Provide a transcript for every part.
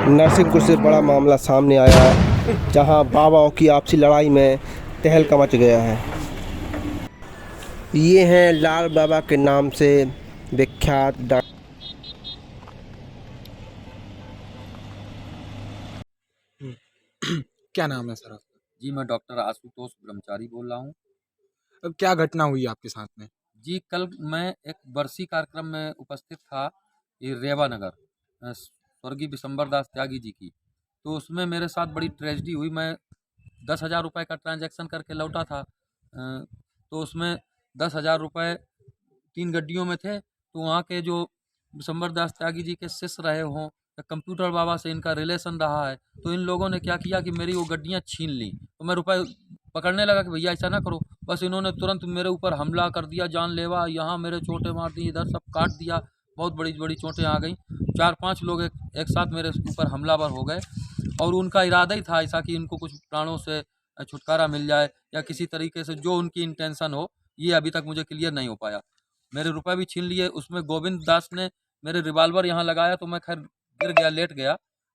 नरसिंहपुर से बड़ा मामला सामने आया है, जहां बाबाओं की आपसी लड़ाई में तहलका मच गया है। ये हैं लाल बाबा के नाम से विख्यात डॉक्टर। क्या नाम है सर आपका? जी, मैं डॉक्टर आशुतोष ब्रह्मचारी बोल रहा हूँ। अब क्या घटना हुई आपके साथ में? जी, कल मैं एक बरसी कार्यक्रम में उपस्थित था, ये रेवा नगर, स्वर्गीय विशंबर दास त्यागी जी की। तो उसमें मेरे साथ बड़ी ट्रेजेडी हुई। मैं 10,000 रुपये का ट्रांजैक्शन करके लौटा था। तो उसमें 10,000 रुपये 3 गड्डियों में थे। तो वहाँ के जो विशंबर दास त्यागी जी के शिष्य रहे हों या कंप्यूटर बाबा से इनका रिलेशन रहा है, तो इन लोगों ने क्या किया कि मेरी वो गड्डियाँ छीन ली। तो मैं रुपए पकड़ने लगा कि भैया ऐसा ना करो, बस इन्होंने तुरंत मेरे ऊपर हमला कर दिया जानलेवा। यहाँ मेरे चोटें मार दी, इधर सब काट दिया, बहुत बड़ी बड़ी चोटें आ गई। 4-5 लोग एक साथ मेरे ऊपर हमलावर हो गए और उनका इरादा ही था ऐसा कि इनको कुछ प्राणों से छुटकारा मिल जाए या किसी तरीके से जो उनकी इंटेंशन हो, ये अभी तक मुझे क्लियर नहीं हो पाया। मेरे रुपए भी छीन लिए। उसमें गोविंद दास ने मेरे रिवाल्वर यहाँ लगाया, तो मैं खैर गिर गया, लेट गया।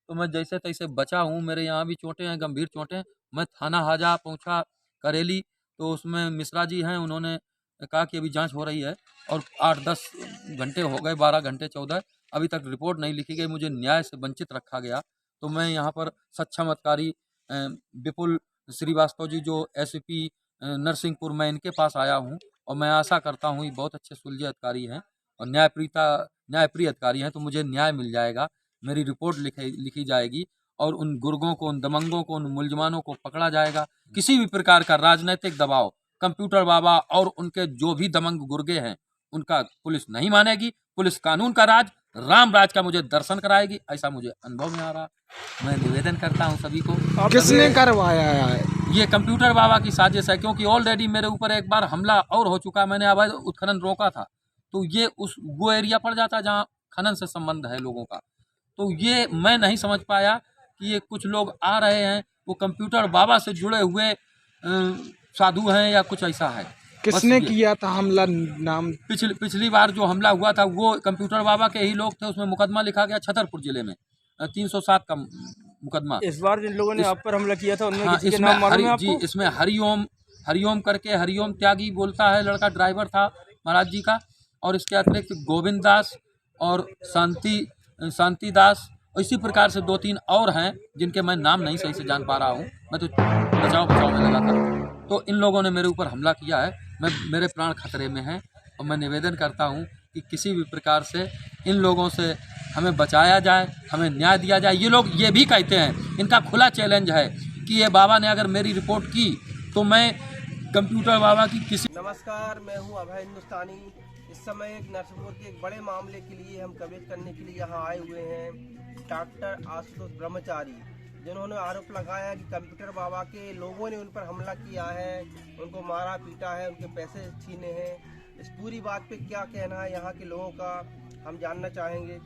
तो मैं जैसे तैसे बचा हूँ। मेरे यहाँ भी चोटें हैं, गंभीर चोटें। मैं थाना हाजा पहुँचा, करेली। तो उसमें मिश्रा जी हैं, उन्होंने कहा कि अभी जांच हो रही है और 8-10 घंटे हो गए, 12 घंटे 14, अभी तक रिपोर्ट नहीं लिखी गई। मुझे न्याय से वंचित रखा गया। तो मैं यहाँ पर सक्षम अधिकारी विपुल श्रीवास्तव जी, जो एसपी नरसिंहपुर, मैं इनके पास आया हूँ और मैं आशा करता हूँ ये बहुत अच्छे सुलझे अधिकारी हैं और न्यायप्रिय अधिकारी हैं, तो मुझे न्याय मिल जाएगा। मेरी रिपोर्ट लिखी जाएगी और उन गुर्गों को, उन दबंगों को, उन मुलजमानों को पकड़ा जाएगा। किसी भी प्रकार का राजनीतिक दबाव कंप्यूटर बाबा और उनके जो भी दबंग गुर्गे हैं, उनका पुलिस नहीं मानेगी। पुलिस कानून का राज, राम राज का मुझे दर्शन कराएगी, ऐसा मुझे अनुभव में आ रहा। मैं निवेदन करता हूँ सभी को। किसने करवाया है? ये कंप्यूटर बाबा की साजिश है, क्योंकि ऑलरेडी मेरे ऊपर एक बार हमला और हो चुका है। मैंने अवैध उत्खनन रोका था, तो ये वो एरिया पड़ जाता है जहाँ खनन से संबंध है लोगों का। तो ये मैं नहीं समझ पाया कि ये कुछ लोग आ रहे हैं, वो कंप्यूटर बाबा से जुड़े हुए साधु हैं या कुछ ऐसा है। किसने किया था हमला? नाम? पिछली बार जो हमला हुआ था वो कंप्यूटर बाबा के ही लोग थे। उसमें मुकदमा लिखा गया छतरपुर जिले में, 307 का मुकदमा। इस बार जिन लोगों ने आप पर हमला किया था उनमें हाँ, किसी के नाम मालूम है आपको? इसमें हरिओम करके, हरिओम त्यागी बोलता है लड़का, ड्राइवर था महाराज जी का। और इसके अतिरिक्त गोविंद दास और शांति दास, इसी प्रकार से 2-3 और हैं जिनके मैं नाम नहीं सही से जान पा रहा हूँ। मैं तो बचाव में लगा था। तो इन लोगों ने मेरे ऊपर हमला किया है। मेरे प्राण खतरे में हैं और मैं निवेदन करता हूँ कि किसी भी प्रकार से इन लोगों से हमें बचाया जाए, हमें न्याय दिया जाए। ये लोग ये भी कहते हैं, इनका खुला चैलेंज है कि ये बाबा ने अगर मेरी रिपोर्ट की तो मैं कंप्यूटर बाबा की किसी। नमस्कार, मैं हूं अभय हिंदुस्तानी। इस समय एक नरसिंहपुर के एक बड़े मामले के लिए हम कवरेज करने के लिए यहाँ आए हुए हैं। डॉक्टर आशुतोष ब्रह्मचारी, जिन्होंने आरोप लगाया कि कंप्यूटर बाबा के लोगों ने उन पर हमला किया है, उनको मारा पीटा है, उनके पैसे छीने हैं। इस पूरी बात पे क्या कहना है यहाँ के लोगों का, हम जानना चाहेंगे।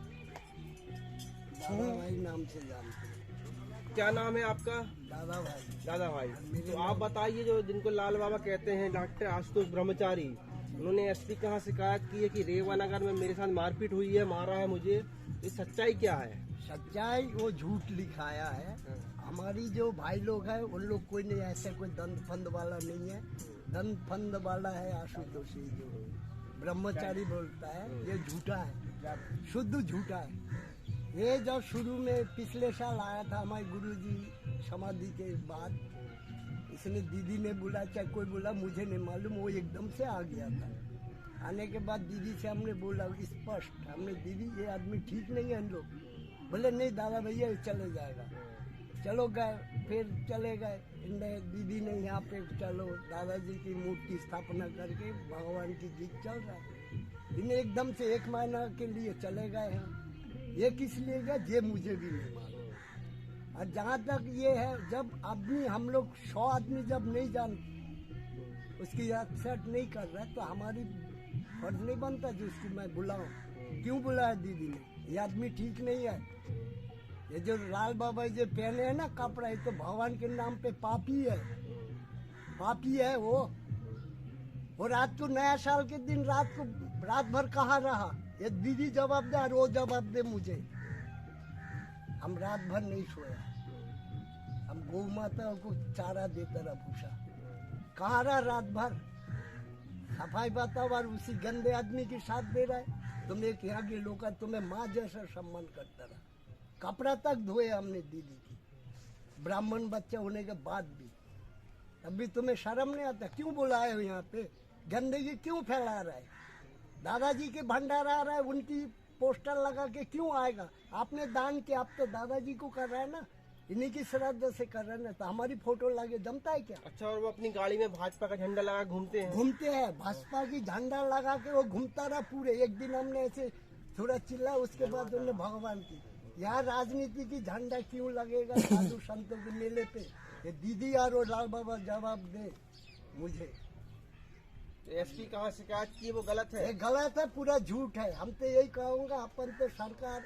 दादा भाई नाम से जानते हैं। क्या नाम है आपका? दादा भाई। दादा भाई, तो आप बताइए, जो जिनको लाल बाबा कहते हैं, डॉक्टर आशुतोष ब्रह्मचारी, उन्होंने एसपी के यहाँ शिकायत की है कि रेवा नगर में मेरे साथ मारपीट हुई है, मारा है मुझे। ये सच्चाई क्या है? सच्चाई वो झूठ लिखाया है। हमारी जो भाई लोग हैं उन लोग कोई नहीं, ऐसे कोई दंड फंद वाला नहीं है। दंड फंद वाला है आशुतोष, जो ब्रह्मचारी बोलता है, ये झूठा है, शुद्ध झूठा है। ये जब शुरू में पिछले साल आया था हमारे गुरुजी समाधि के बाद, इसने दीदी ने बोला, चाहे कोई बोला, मुझे नहीं मालूम, वो एकदम से आ गया था। आने के बाद दीदी से हमने बोला स्पष्ट, हमने दीदी ये आदमी ठीक नहीं है। हम लोग बोले नहीं दादा भैया चले जाएगा। चलो गए, फिर चले गए। दीदी ने यहाँ पे चलो दादाजी की मूर्ति स्थापना करके भगवान की गीत चल रहा है। इन्हें एकदम से 1 महीना के लिए चले गए हैं। ये किस लिए गए ये मुझे भी नहीं मालूम। और जहाँ तक ये है, जब आदमी हम लोग 100 आदमी जब नहीं जान उसकी एक्सेप्ट नहीं कर रहा है, तो हमारी फर्ज नहीं बनता जो उसको मैं बुलाऊं। क्यों बुलाया दीदी ने? ये आदमी ठीक नहीं है। ये जो लाल बाबा जो पहने हैं ना कपड़ा, ये तो भगवान के नाम पे पापी है, पापी है वो रात को, नया साल के दिन रात भर कहाँ रहा? ये दीदी जवाब दे और वो जवाब दे मुझे। हम रात भर नहीं सोया, हम गौ माता को चारा देता रहा भूसा, कहाँ रहा रात भर, सफाई वातावरण उसी गंदे आदमी के साथ दे रहा है। तुम एक यहाँ के लोग तुम्हें माँ जैसा सम्मान करता रहा, कपड़ा तक धोए हमने दीदी की, ब्राह्मण बच्चा होने के बाद भी, अभी तुम्हें शर्म नहीं आता? क्यों बुलाए हो यहाँ पे? गंदगी क्यों फैला रहा है? दादाजी के भंडारा आ रहा है, उनकी पोस्टर लगा के क्यों आएगा? आपने दान किया, आप तो दादाजी को कर रहे हैं ना, इन्हीं की श्रद्धा से कर रहे हैं ना, तो हमारी फोटो लगे जमता है क्या? अच्छा, और वो अपनी गाड़ी में भाजपा का झंडा लगा घूमते हैं? भाजपा की झंडा लगा के वो घूमता रहा पूरे एक दिन। हमने ऐसे थोड़ा चिल्ला, उसके बाद उन्होंने भगवान की, यहाँ राजनीति की झंडा क्यों लगेगा साधु संतों के मेले पे? ये दीदी यार और लाल बाबा जवाब दे मुझे। एसपी कहाँ शिकायत की, वो गलत है? ये गलत है, पूरा झूठ है। हम तो यही कहूँगा, अपन तो सरकार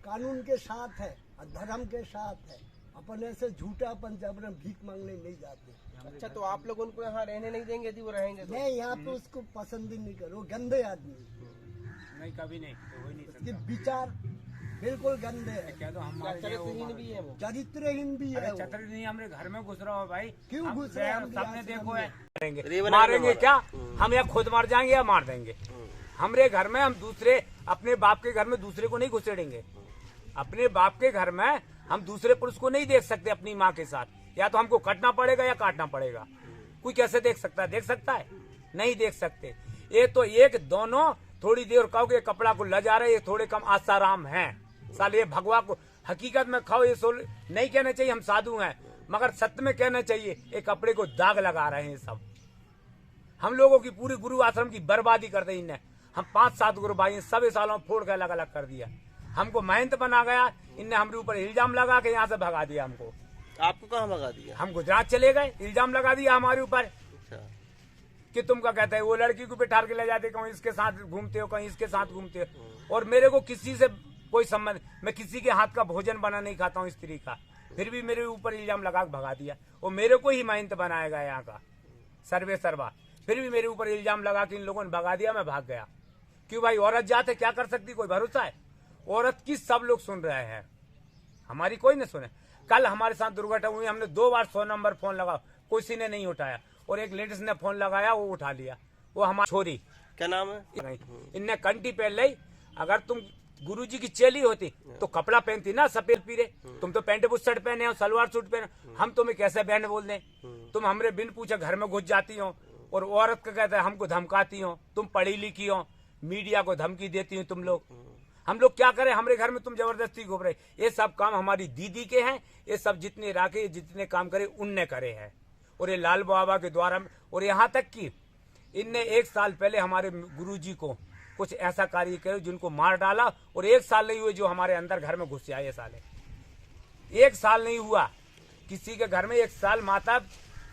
कानून के साथ है और धर्म के साथ है, अपन ऐसे झूठा अपन जबरन भीख मांगने नहीं जाते। अच्छा, तो आप लोग उनको यहाँ रहने नहीं देंगे यदि वो रहेंगे तो? नहीं, यहाँ पे उसको पसंद ही नहीं करो, गंदे आदमी नहीं, कभी नहीं, हो ही नहीं उसके विचार बिल्कुल गंदे है, क्या तो हम चरित्रहीन भी है वो? चरित्रहीन भी है वो। छत्र नहीं, हमारे घर में घुस रहा हो भाई, क्यों घुस रहे हैं? सामने देखो है, मारेंगे क्या? हम या खुद मर जाएंगे या मार देंगे। हमारे घर में हम दूसरे, अपने बाप के घर में दूसरे को नहीं घुसेड़ेंगे। अपने बाप के घर में हम दूसरे पुरुष को नहीं देख सकते अपनी माँ के साथ, या तो हमको कटना पड़ेगा या काटना पड़ेगा। कोई कैसे देख सकता है? देख सकता है? नहीं देख सकते। ये तो एक दोनों थोड़ी देर कहोगे कपड़ा को लजा रहे, ये थोड़े कम आसाराम हैं साले। ये भगवा को हकीकत में खाओ, ये सोल नहीं कहना चाहिए हम साधु हैं, मगर सत्य में कहना चाहिए ये कपड़े को दाग लगा रहे हैं सब। हम लोगों की पूरी गुरु आश्रम की बर्बादी कर दी इनने। हम 5-7 गुरु भाई सभी सालों में फोड़ के अलग अलग कर दिया, हमको महंत बना गया। इनने हमारे ऊपर इल्जाम लगा के यहाँ से भगा दिया हमको। आपको कहाँ भगा दिया? हम गुजरात चले गए, इल्जाम लगा दिया हमारे ऊपर कि तुम क्या कहते हैं, वो लड़की को बिठा के ले जाते, कहीं इसके साथ घूमते हो, कहीं इसके साथ घूमते हो। और मेरे को किसी से कोई संबंध, मैं किसी के हाथ का भोजन बना नहीं खाता हूँ स्त्री का, फिर भी मेरे ऊपर इल्जाम लगा के भगा दिया। और मेरे को ही महंत बनाया गया यहाँ का सर्वे सर्वा, फिर भी मेरे ऊपर इल्जाम लगा के इन लोगों ने भगा दिया। मैं भाग गया। क्यों भाई? औरत जात है, क्या कर सकती, कोई भरोसा है? औरत की सब लोग सुन रहे हैं, हमारी कोई नहीं सुने। कल हमारे साथ दुर्घटना हुई, हमने 2 बार 100 नंबर फोन लगा, किसी ने नहीं उठाया, और एक लेडीज ने फोन लगाया, वो उठा लिया। वो हमारी छोरी, क्या नाम है? इनने कंटी पहन ली। अगर तुम गुरुजी की चेली होती तो कपड़ा पहनती ना, सफेद पीरे। तुम तो पैंट बुट शर्ट पहने हो, सलवार सूट पहने, हम तुम्हें कैसे बहन बोल दें? तुम हमरे बिन पूछे घर में घुस जाती हो, और औरत का कहते हैं हमको धमकाती हो। तुम पढ़ी लिखी हो, मीडिया को धमकी देती हो तुम लोग। हम लोग क्या करें? हमारे घर में तुम जबरदस्ती घूम रहे। ये सब काम हमारी दीदी के हैं। ये सब जितने राखे, जितने काम करे उनने करे हैं, और ये लाल बाबा के द्वारा। और यहाँ तक कि इनने 1 साल पहले हमारे गुरुजी को कुछ ऐसा कार्य करे जिनको मार डाला, और 1 साल नहीं हुए जो हमारे अंदर घर में घुस आए। ये साले 1 साल नहीं हुआ किसी के घर में। 1 साल माता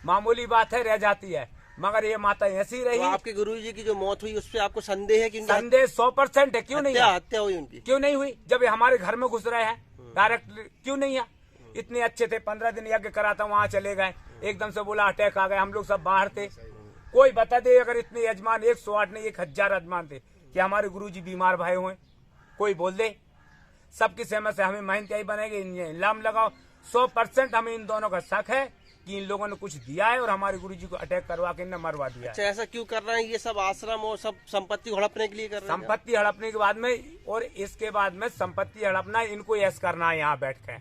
मामूली बात है, रह जाती है, मगर ये माता ऐसी रही। तो आपके गुरुजी की जो मौत हुई उस पर आपको संदेह है कि? संदेह 100% है। क्यों नहीं? हत्या हुई उनकी? क्यों नहीं हुई? जब ये हमारे घर में घुस रहे हैं डायरेक्ट, क्यों नहीं है? इतने अच्छे थे, 15 दिन यज्ञ करा था, वहां चले गए, एकदम से बोला अटैक आ गया। हम लोग सब बाहर थे। कोई बता दे अगर इतने यजमान 108 नहीं 1000 यजमान थे कि हमारे गुरुजी बीमार भाई हुए, कोई बोल दे। सबकी सहमत से हमें महंत बनेगी, इल्जाम लगाओ। 100% हमें इन दोनों का शक है कि इन लोगों ने कुछ दिया है और हमारे गुरुजी को अटैक करवा के इन्हें मरवा दिया। अच्छा, ऐसा क्यों कर रहे हैं? ये सब आश्रम और सब संपत्ति हड़पने के लिए कर रहे हैं? संपत्ति हड़पने के बाद में, और इसके बाद में संपत्ति हड़पना, इनको यस करना है यहाँ बैठ के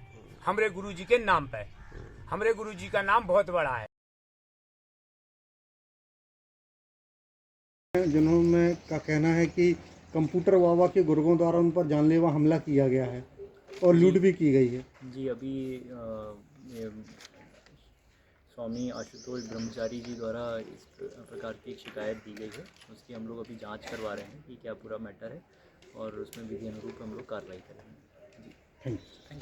हमारे गुरुजी के नाम पे। हमारे गुरुजी का नाम बहुत बड़ा है। जिन्होंने का कहना है कि कंप्यूटर बाबा के गुर्गों द्वारा उन पर जानलेवा हमला किया गया है और लूट भी की गई है। जी, अभी स्वामी आशुतोष ब्रह्मचारी जी द्वारा इस प्रकार की एक शिकायत दी गई है, उसकी हम लोग अभी जांच करवा रहे हैं कि क्या पूरा मैटर है, और उसमें विधि अनुरूप हम लोग कार्रवाई करेंगे। जी, थैंक यू।